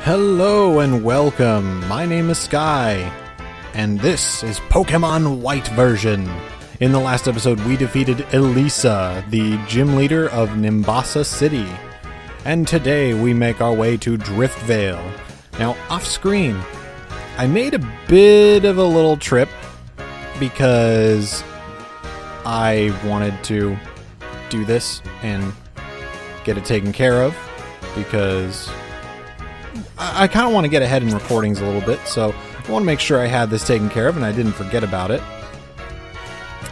Hello and welcome. My name is Sky, and this is Pokémon White version. In the last episode, we defeated Elisa, the gym leader of Nimbasa City. And today we make our way to Driftveil. Now, off screen, I made a bit of a little trip because I wanted to do this and get it taken care of because I kind of want to get ahead in recordings a little bit, so I want to make sure I had this taken care of and I didn't forget about it.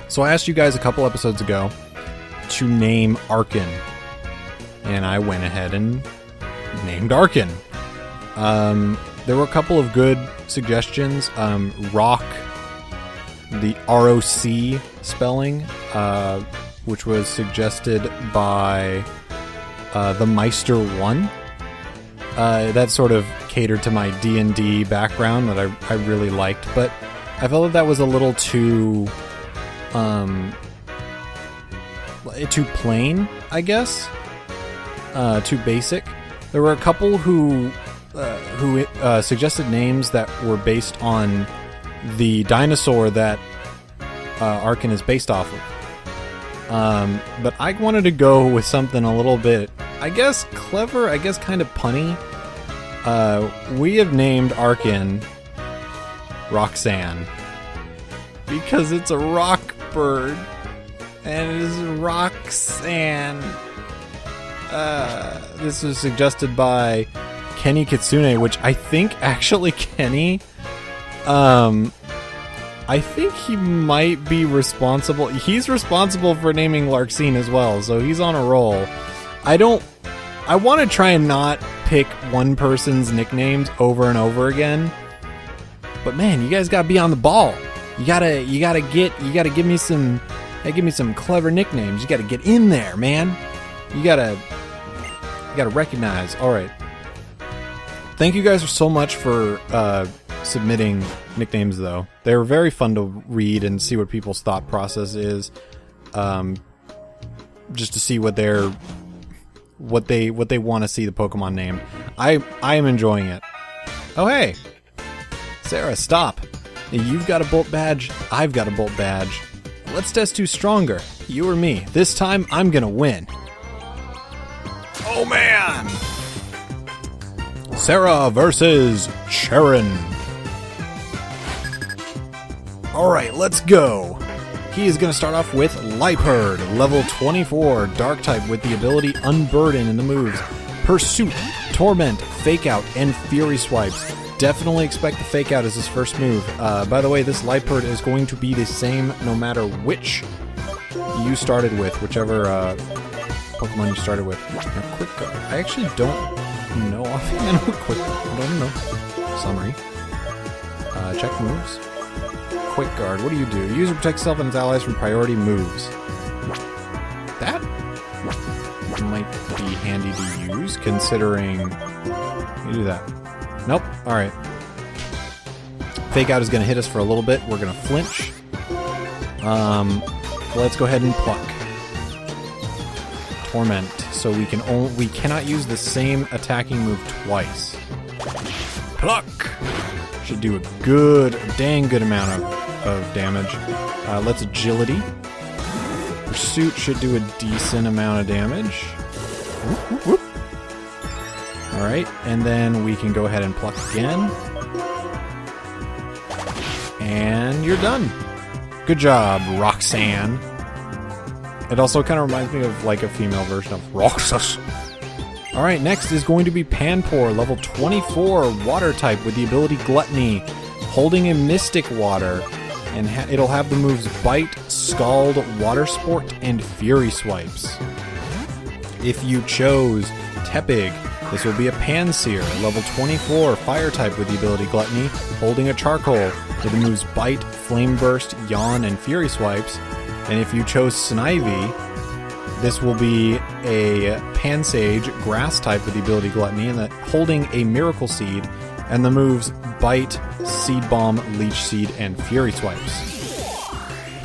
So I asked you guys a couple episodes ago to name Arkin, and I went ahead and named Arkin. There were a couple of good suggestions. Rock, the ROC spelling, which was suggested by the Meister 1. That sort of catered to my D&D background that I really liked, but I felt that was a little too plain, I guess. Too basic. There were a couple who suggested names that were based on the dinosaur that Arkin is based off of. But I wanted to go with something a little bit, I guess, clever, I guess kind of punny. We have named Arkin Roxanne because it's a rock bird and it is Roxanne. This was suggested by Kenny Kitsune, which I think actually Kenny, I think he might be responsible. He's responsible for naming Larxene as well, so he's on a roll. I want to try and not pick one person's nicknames over and over again. But man, you guys gotta be on the ball. You gotta give me some clever nicknames. You gotta get in there, man. You gotta recognize. All right. Thank you guys so much for submitting nicknames, though. They were very fun to read and see what people's thought process is. Just to see what they want to see the Pokemon named. I am enjoying it. Oh hey, Sarah, stop! You've got a Bolt badge. I've got a Bolt badge. Let's test who's stronger, you or me. This time I'm gonna win. Oh man! Sarah versus Sharon. Alright, let's go. He is going to start off with Liepard, level 24, Dark type with the ability Unburden in the moves. Pursuit, Torment, Fake Out, and Fury Swipes. Definitely expect the Fake Out as his first move. By the way, this Liepard is going to be the same no matter which you started with, whichever Pokemon you started with. Now, Quick Guard. I actually don't know offhand what Quick Guard. I don't know. Summary. Check moves. Quick Guard, what do you do? Use or protect yourself and its allies from priority moves. That might be handy to use, considering you do that. Nope. Alright. Fake Out is going to hit us for a little bit. We're going to flinch. Let's go ahead and Pluck. Torment. So we cannot use the same attacking move twice. Pluck! Should do a dang good amount of damage. Let's Agility. Pursuit should do a decent amount of damage. Whoop, whoop, whoop. Alright, and then we can go ahead and Pluck again. And you're done. Good job, Roxanne. It also kind of reminds me of like a female version of Roxas. Alright, next is going to be Panpour, level 24, Water type with the ability Gluttony, holding a Mystic Water, and it'll have the moves Bite, Scald, Water Sport, and Fury Swipes. If you chose Tepig, this will be a Pansear, level 24, Fire type with the ability Gluttony, holding a Charcoal, with the moves Bite, Flame Burst, Yawn, and Fury Swipes. And if you chose Snivy, this will be a Pansage, Grass type with the ability Gluttony, and holding a Miracle Seed, and the moves Bite, Seed Bomb, Leech Seed, and Fury Swipes.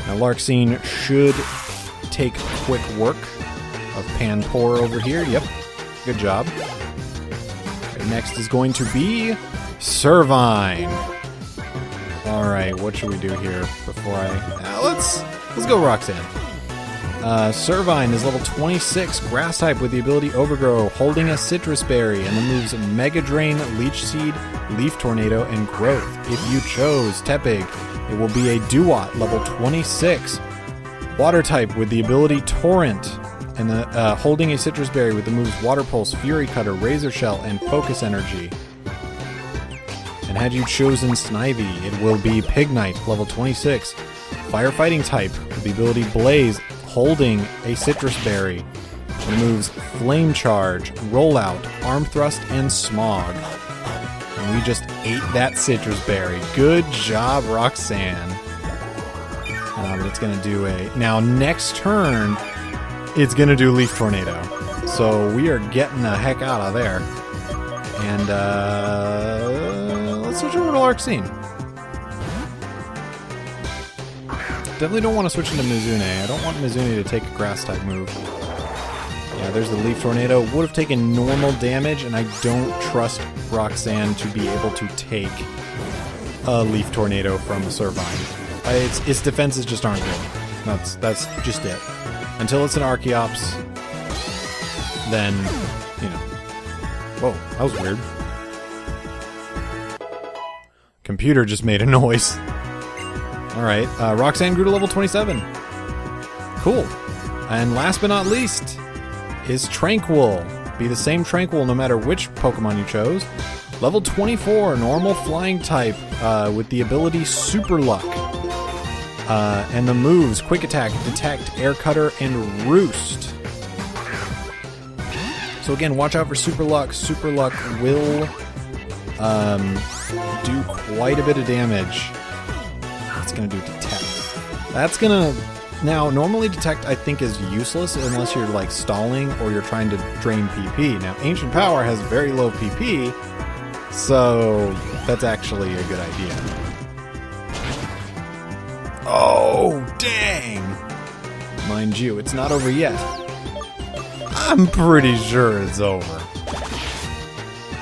Now Larxene should take quick work of Panpour over here. Yep, good job. Next is going to be Servine. Alright, what should we do here before I... let's go Roxanne. Servine is level 26, grass type with the ability Overgrow, holding a citrus berry, and the moves Mega Drain, Leech Seed, Leaf Tornado, and Growth. If you chose Tepig, it will be a Duat, level 26. Water type with the ability Torrent, and holding a citrus berry with the moves Water Pulse, Fury Cutter, Razor Shell, and Focus Energy. And had you chosen Snivy, it will be Pignite, level 26. Firefighting type with the ability Blaze, holding a citrus berry. The moves Flame Charge, Rollout, Arm Thrust, and Smog. And we just ate that citrus berry. Good job, Roxanne. But it's going to do a... Now, next turn, it's going to do Leaf Tornado. So we are getting the heck out of there. And let's switch over to Larxene. Definitely don't want to switch into Mizune. I don't want Mizune to take a grass-type move. Yeah, there's the Leaf Tornado. Would have taken normal damage, and I don't trust Roxanne to be able to take a Leaf Tornado from Servine. Its defenses just aren't good. That's just it. Until it's an Archeops, then, you know. Whoa, that was weird. Computer just made a noise. Alright, Roxanne grew to level 27. Cool. And last but not least is Tranquil. Be the same Tranquil no matter which Pokemon you chose. Level 24, normal flying type, with the ability Super Luck. And the moves Quick Attack, Detect, Air Cutter, and Roost. So again, watch out for Super Luck. Super Luck will do quite a bit of damage. It's going to do Detect. That's going to... Now, normally Detect, I think, is useless unless you're, like, stalling or you're trying to drain PP. Now, Ancient Power has very low PP, so that's actually a good idea. Oh, dang! Mind you, it's not over yet. I'm pretty sure it's over.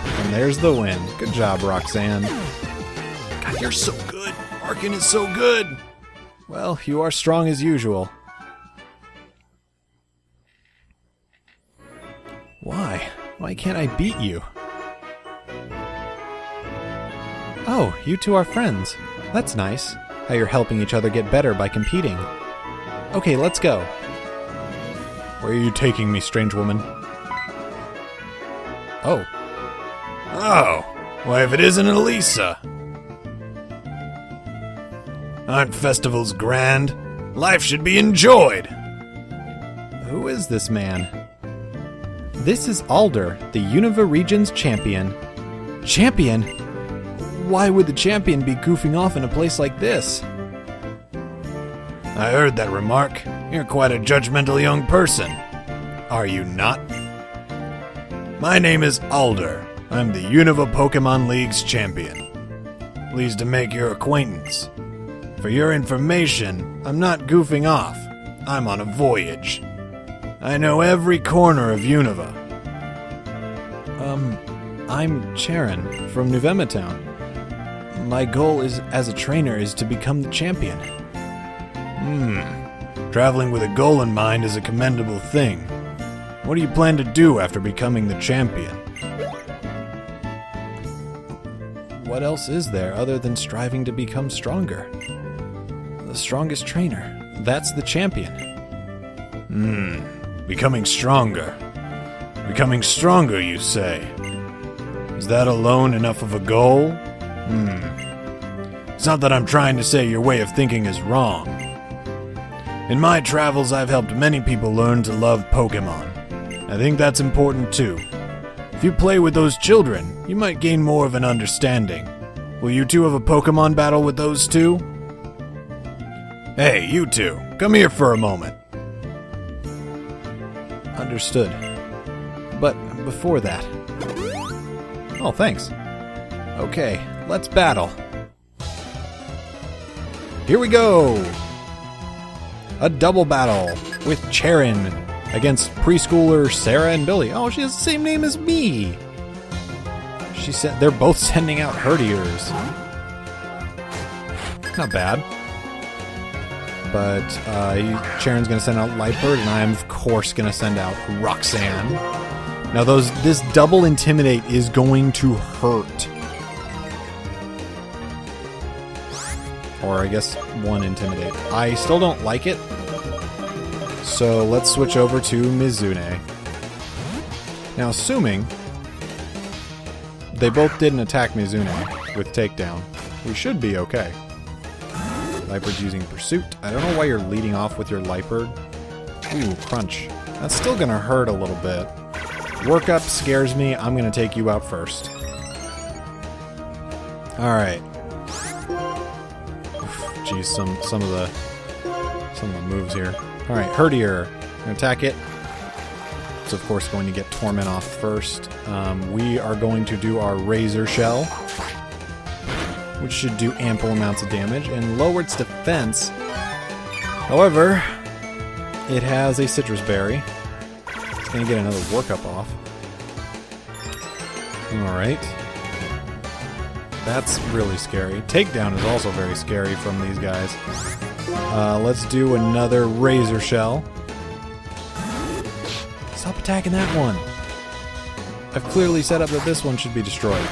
And there's the win. Good job, Roxanne. God, you're so good. Arkin is so good. Well, you are strong as usual. Why? Why can't I beat you? Oh, you two are friends. That's nice. How you're helping each other get better by competing. Okay, let's go. Where are you taking me, strange woman? Oh. Oh! Why, if it isn't Elisa! Aren't festivals grand? Life should be enjoyed! Who is this man? This is Alder, the Unova region's champion. Champion? Why would the champion be goofing off in a place like this? I heard that remark. You're quite a judgmental young person. Are you not? My name is Alder. I'm the Unova Pokemon League's champion. Pleased to make your acquaintance. For your information, I'm not goofing off. I'm on a voyage. I know every corner of Unova. I'm Charon from Nuvema Town. My goal as a trainer is to become the champion. Traveling with a goal in mind is a commendable thing. What do you plan to do after becoming the champion? What else is there other than striving to become stronger? The strongest trainer. That's the champion. Becoming stronger. Becoming stronger, you say? Is that alone enough of a goal? It's not that I'm trying to say your way of thinking is wrong. In my travels, I've helped many people learn to love Pokémon. I think that's important too. If you play with those children, you might gain more of an understanding. Will you two have a Pokémon battle with those two? Hey, you two, come here for a moment. Understood. But before that... Oh, thanks. Okay, let's battle. Here we go! A double battle with Charon against preschoolers Sarah and Billy. Oh, she has the same name as me! She said they're both sending out Herdiers. Not bad. But Sharon's going to send out Lightbird, and I'm, of course, going to send out Roxanne. Now, this double Intimidate is going to hurt. Or, I guess, one Intimidate. I still don't like it. So, let's switch over to Mizune. Now, assuming they both didn't attack Mizune with Takedown, we should be okay. Lightbird's using Pursuit. I don't know why you're leading off with your Lightbird. Ooh, Crunch. That's still gonna hurt a little bit. Work Up scares me. I'm gonna take you out first. Alright. Geez, some of the moves here. Alright, Herdier. Gonna attack it. It's of course going to get Torment off first. We are going to do our Razor Shell, which should do ample amounts of damage and lower its defense. However, it has a Citrus Berry. It's going to get another Workup off. Alright. That's really scary. Takedown is also very scary from these guys. Let's do another Razor Shell. Stop attacking that one. I've clearly set up that this one should be destroyed.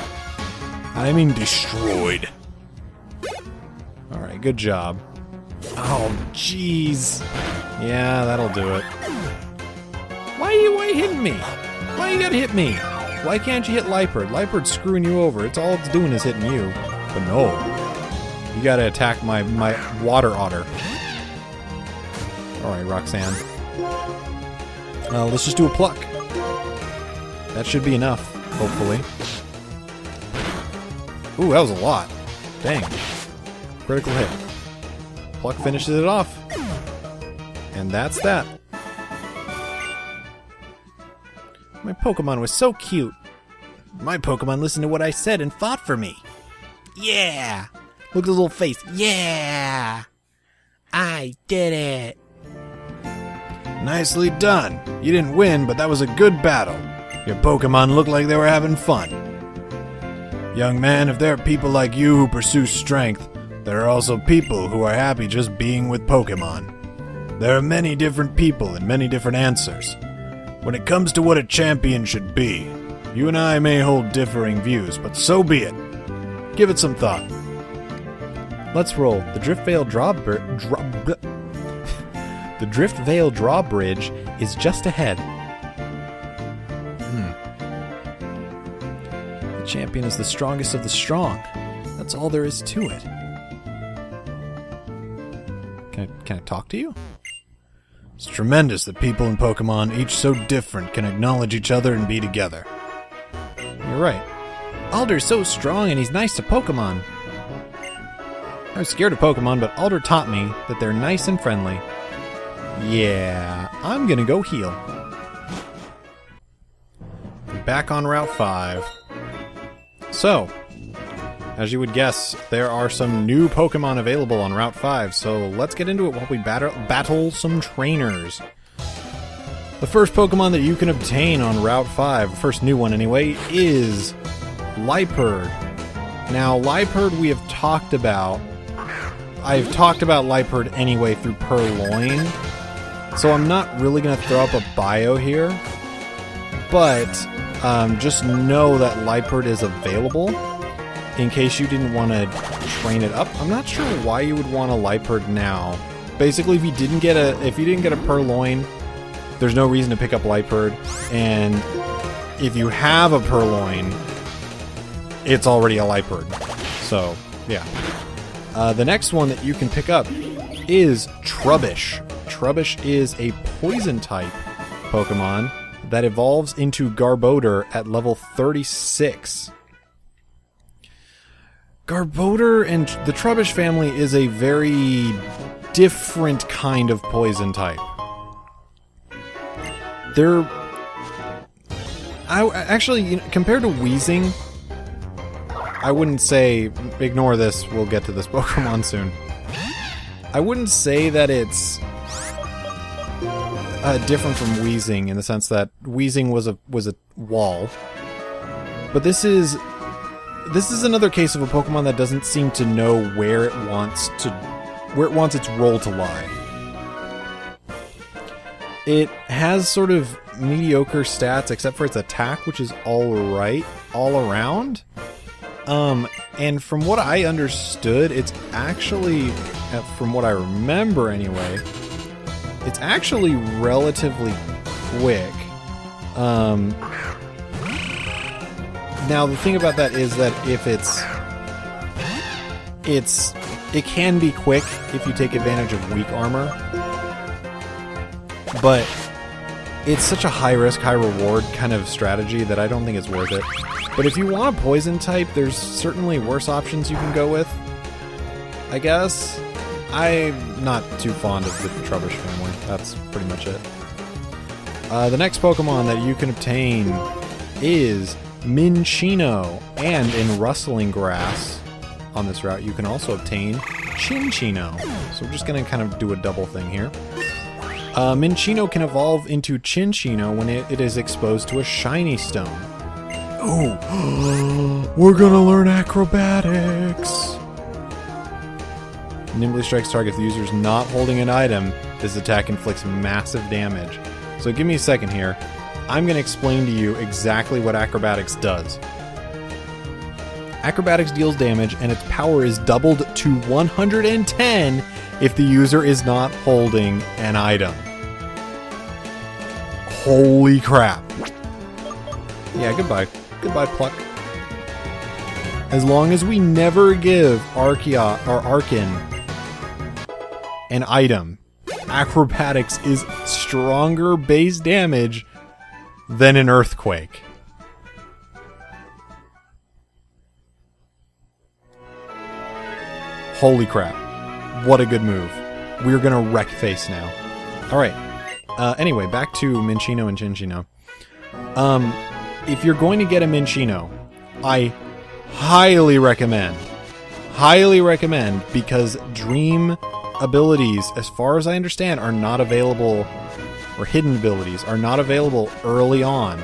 I mean destroyed. Alright, good job. Oh, jeez. Yeah, that'll do it. Why are you hitting me? Why you gotta hit me? Why can't you hit Lightbird? Lightbird's screwing you over. All it's doing is hitting you. But no. You gotta attack my Water Otter. Alright, Roxanne. Let's just do a Pluck. That should be enough, hopefully. Ooh, that was a lot. Dang. Critical hit. Pluck finishes it off. And that's that. My Pokemon was so cute. My Pokemon listened to what I said and fought for me. Yeah! Look at his little face. Yeah! I did it! Nicely done. You didn't win, but that was a good battle. Your Pokemon looked like they were having fun. Young man, if there are people like you who pursue strength, there are also people who are happy just being with Pokemon. There are many different people and many different answers. When it comes to what a champion should be, you and I may hold differing views, but so be it. Give it some thought. Let's roll. The Driftveil The Driftveil Drawbridge is just ahead. The champion is the strongest of the strong. That's all there is to it. Can I talk to you? It's tremendous that people in Pokemon, each so different, can acknowledge each other and be together. You're right. Alder's so strong and he's nice to Pokemon. I was scared of Pokemon, but Alder taught me that they're nice and friendly. Yeah, I'm gonna go heal. Back on Route 5. So, as you would guess, there are some new Pokemon available on Route 5, so let's get into it while we battle some trainers. The first Pokemon that you can obtain on Route 5, first new one anyway, is Lightbird. Now, Lightbird we have talked about. I've talked about Lightbird anyway through Purloin, so I'm not really going to throw up a bio here, but just know that Lightbird is available in case you didn't want to train it up. I'm not sure why you would want a Lightbird now. Basically, if you didn't get a Purloin, there's no reason to pick up Lightbird, and if you have a Purloin, it's already a Lightbird. So, yeah. The next one that you can pick up is Trubbish. Trubbish is a Poison-type Pokemon that evolves into Garbodor at level 36. Garbodor and the Trubbish family is a very different kind of Poison type. They're... actually, compared to Weezing, I wouldn't say... Ignore this, we'll get to this Pokemon soon. I wouldn't say that it's different from Weezing in the sense that Weezing was a wall. But this is this is another case of a Pokemon that doesn't seem to know where it wants its role to lie. It has sort of mediocre stats except for its attack, which is alright all around. And from what I understood, it's actually, from what I remember anyway, it's actually relatively quick. Now the thing about that is that if it can be quick if you take advantage of weak armor, but it's such a high risk, high reward kind of strategy that I don't think it's worth it. But if you want a poison type, there's certainly worse options you can go with, I guess. I'm not too fond of the Trubbish family. That's pretty much it. The next Pokemon that you can obtain is Minccino, and in Rustling Grass on this route you can also obtain Cinccino. So we're just going to kind of do a double thing here. Minccino can evolve into Cinccino when it is exposed to a shiny stone. Oh, we're gonna learn acrobatics! Nimbly strikes targets the user's not holding an item. This attack inflicts massive damage. So give me a second here. I'm gonna explain to you exactly what acrobatics does. Acrobatics deals damage and its power is doubled to 110 if the user is not holding an item. Holy crap. Yeah, goodbye. Goodbye, Pluck. As long as we never give Arceus or Arkin an item, acrobatics is stronger base damage than an earthquake. Holy crap. What a good move. We're gonna wreck face now. Alright. Anyway, back to Minccino and Cinccino. If you're going to get a Minccino, I highly recommend, because Dream abilities, as far as I understand, are not available, or hidden abilities, are not available early on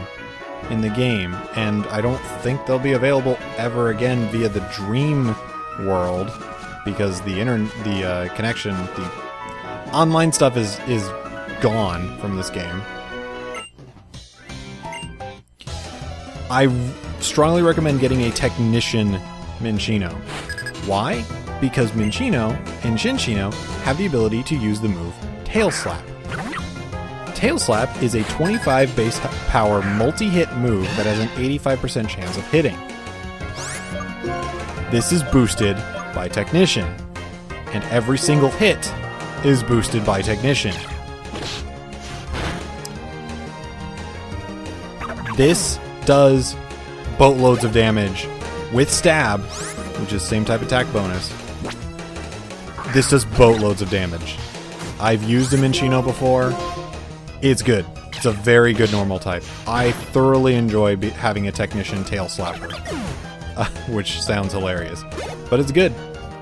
in the game, and I don't think they'll be available ever again via the Dream world, because the connection, the online stuff is gone from this game. I strongly recommend getting a Technician Minccino. Why? Because Minccino and Cinccino have the ability to use the move Tail Slap. Tail Slap is a 25 base power multi-hit move that has an 85% chance of hitting. This is boosted by Technician, and every single hit is boosted by Technician. This does boatloads of damage with Stab, which is same type attack bonus. This does boatloads of damage. I've used a Minccino before. It's good. It's a very good normal type. I thoroughly enjoy having a Technician Tail Slapper, which sounds hilarious, but it's good.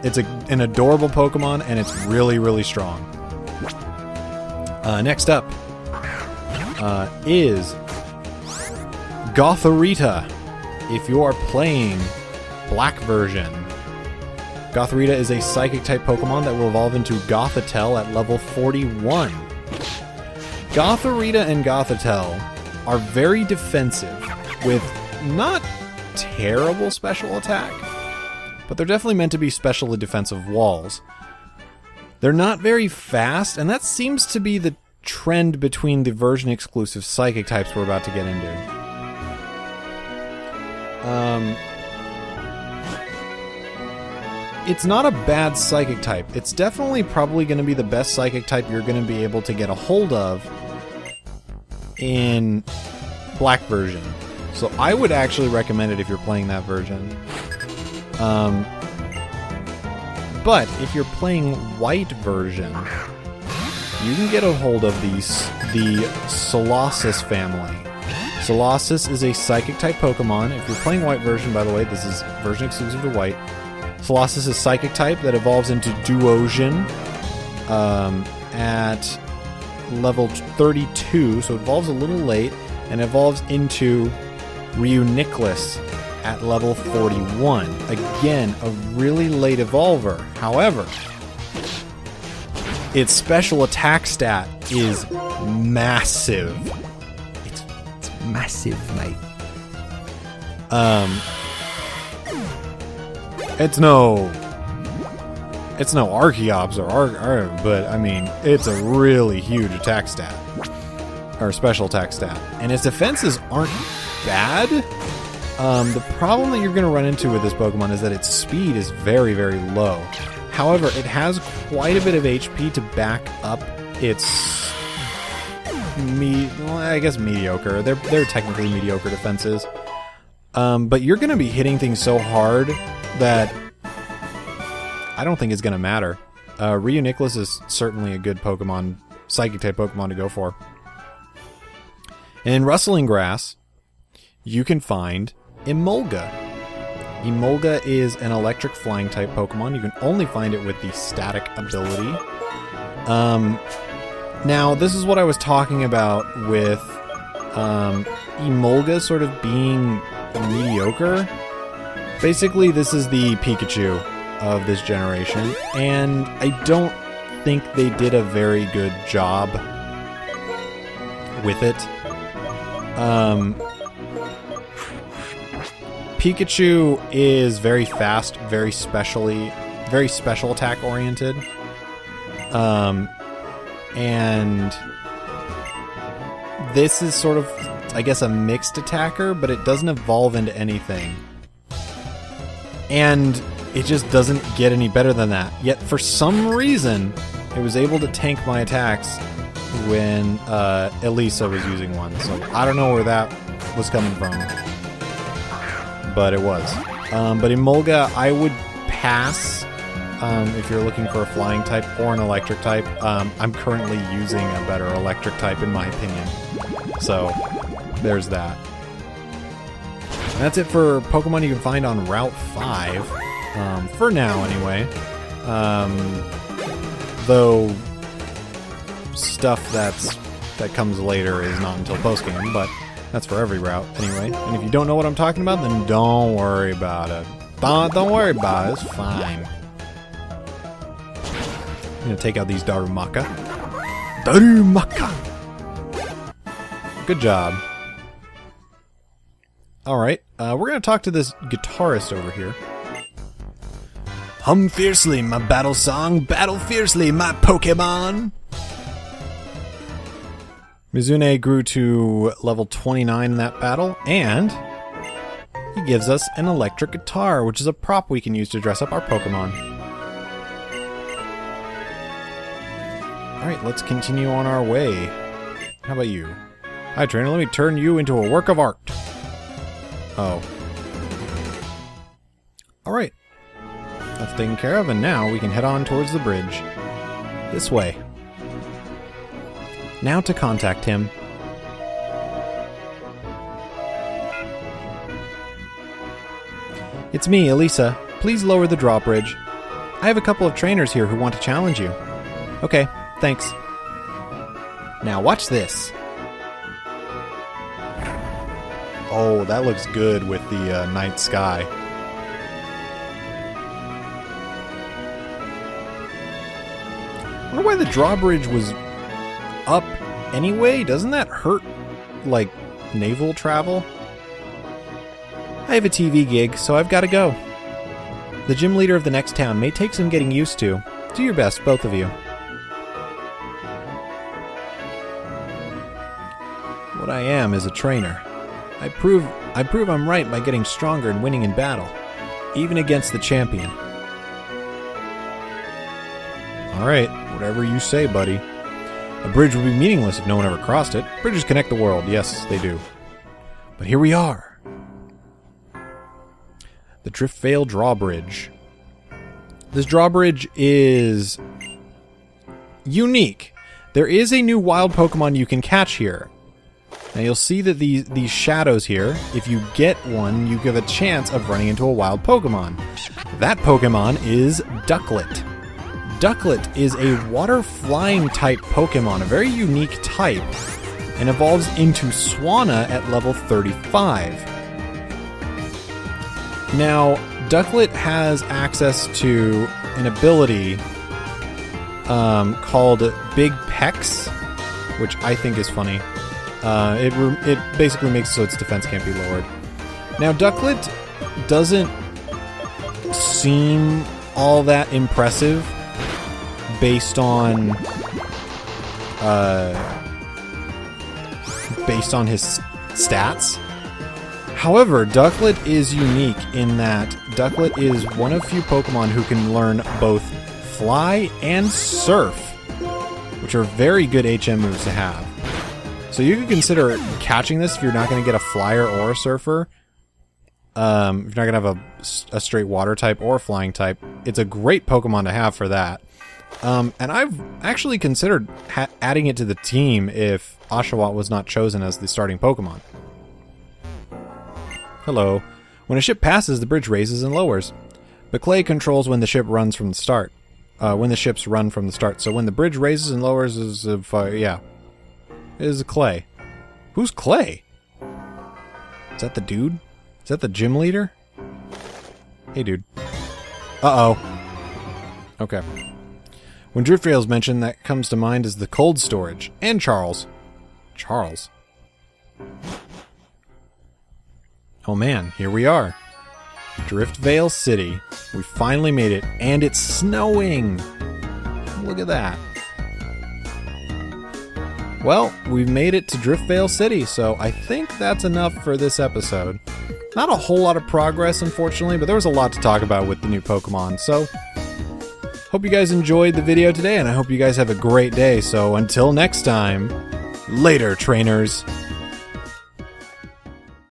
It's an adorable Pokemon, and it's really, really strong. Next up is Gothorita. If you are playing Black version, Gothorita is a Psychic-type Pokemon that will evolve into Gothitelle at level 41. Gothorita and Gothitelle are very defensive, with not terrible special attack, but they're definitely meant to be specially defensive walls. They're not very fast, and that seems to be the trend between the version-exclusive Psychic types we're about to get into. It's not a bad Psychic type. It's definitely probably going to be the best Psychic type you're going to be able to get a hold of in Black version. So I would actually recommend it if you're playing that version. But if you're playing White version, you can get a hold of the Solosis family. Solosis is a Psychic-type Pokemon. If you're playing White version, by the way, this is version exclusive to White. Solosis is Psychic-type that evolves into Duosian at level 32, so it evolves a little late, and evolves into Reuniclus at level 41. Again, a really late evolver. However, its special attack stat is massive. It's massive, mate. It's no Archeops but I mean, it's a really huge attack stat. Or special attack stat. And its defenses aren't bad. The problem that you're going to run into with this Pokemon is that its speed is very, very low. However, it has quite a bit of HP to back up its I guess mediocre. They're technically mediocre defenses. But you're going to be hitting things so hard that I don't think it's going to matter. Reuniclus is certainly a good Pokemon, Psychic-type Pokemon to go for. In Rustling Grass, you can find Emolga. Emolga is an electric flying-type Pokemon. You can only find it with the static ability. Now, this is what I was talking about with Emolga sort of being mediocre. Basically, this is the Pikachu of this generation, and I don't think they did a very good job with it. Pikachu is very fast, very special attack oriented. And this is sort of, I guess, a mixed attacker, but it doesn't evolve into anything. And it just doesn't get any better than that. Yet, for some reason, it was able to tank my attacks when Elisa was using one. So I don't know where that was coming from. But it was. But Emolga, I would pass if you're looking for a flying type or an electric type. I'm currently using a better electric type in my opinion. So there's that. And that's it for Pokemon you can find on Route 5. For now, anyway. Though stuff that comes later is not until post-game, but that's for every route anyway. And if you don't know what I'm talking about, then don't worry about it. Don't worry about it. It's fine. I'm gonna take out these Darumaka. Darumaka! Good job. Alright, we're gonna talk to this guitarist over here. Hum fiercely, my battle song. Battle fiercely, my Pokemon. Mizune grew to level 29 in that battle, and he gives us an electric guitar, which is a prop we can use to dress up our Pokemon. Alright, let's continue on our way. How about you? Hi, trainer, let me turn you into a work of art. Oh. Alright. That's taken care of, and now we can head on towards the bridge. This way. Now to contact him. It's me, Elisa. Please lower the drawbridge. I have a couple of trainers here who want to challenge you. Okay, thanks. Now watch this. Oh, that looks good with the night sky. I wonder why the drawbridge was up anyway. Doesn't that hurt, like, naval travel? I have a TV gig, so I've got to go. The gym leader of the next town may take some getting used to. Do your best, both of you. What I am is a trainer. I prove I'm right by getting stronger and winning in battle, even against the champion. Alright, whatever you say, buddy. A bridge would be meaningless if no one ever crossed it. Bridges connect the world, yes, they do. But here we are. The Driftveil Drawbridge. This drawbridge is unique. There is a new wild Pokemon you can catch here. Now you'll see that these shadows here, if you get one, you give a chance of running into a wild Pokemon. That Pokemon is Ducklet. Ducklet is a water-flying type Pokemon, a very unique type, and evolves into Swanna at level 35. Now, Ducklet has access to an ability called Big Pecs, which I think is funny. It basically makes it so its defense can't be lowered. Now, Ducklet doesn't seem all that impressive based on his stats. However, Ducklet is unique in that Ducklet is one of few Pokemon who can learn both Fly and Surf, which are very good HM moves to have. So you could consider catching this if you're not going to get a Flyer or a Surfer. If you're not going to have a straight Water type or Flying type, it's a great Pokemon to have for that. And I've actually considered adding it to the team if Oshawott was not chosen as the starting Pokemon. Hello. When a ship passes, the bridge raises and lowers. But Clay controls when the ship runs from the start. When the ships run from the start. So when the bridge raises and lowers is Clay. Who's Clay? Is that the dude? Is that the gym leader? Hey, dude. Uh-oh. Okay. When Driftveil's mentioned, that comes to mind is the cold storage. And Charles. Charles? Oh man, here we are. Driftveil City. We finally made it, and it's snowing! Look at that. Well, we've made it to Driftveil City, so I think that's enough for this episode. Not a whole lot of progress, unfortunately, but there was a lot to talk about with the new Pokemon, so hope you guys enjoyed the video today, and I hope you guys have a great day, so until next time, later, trainers!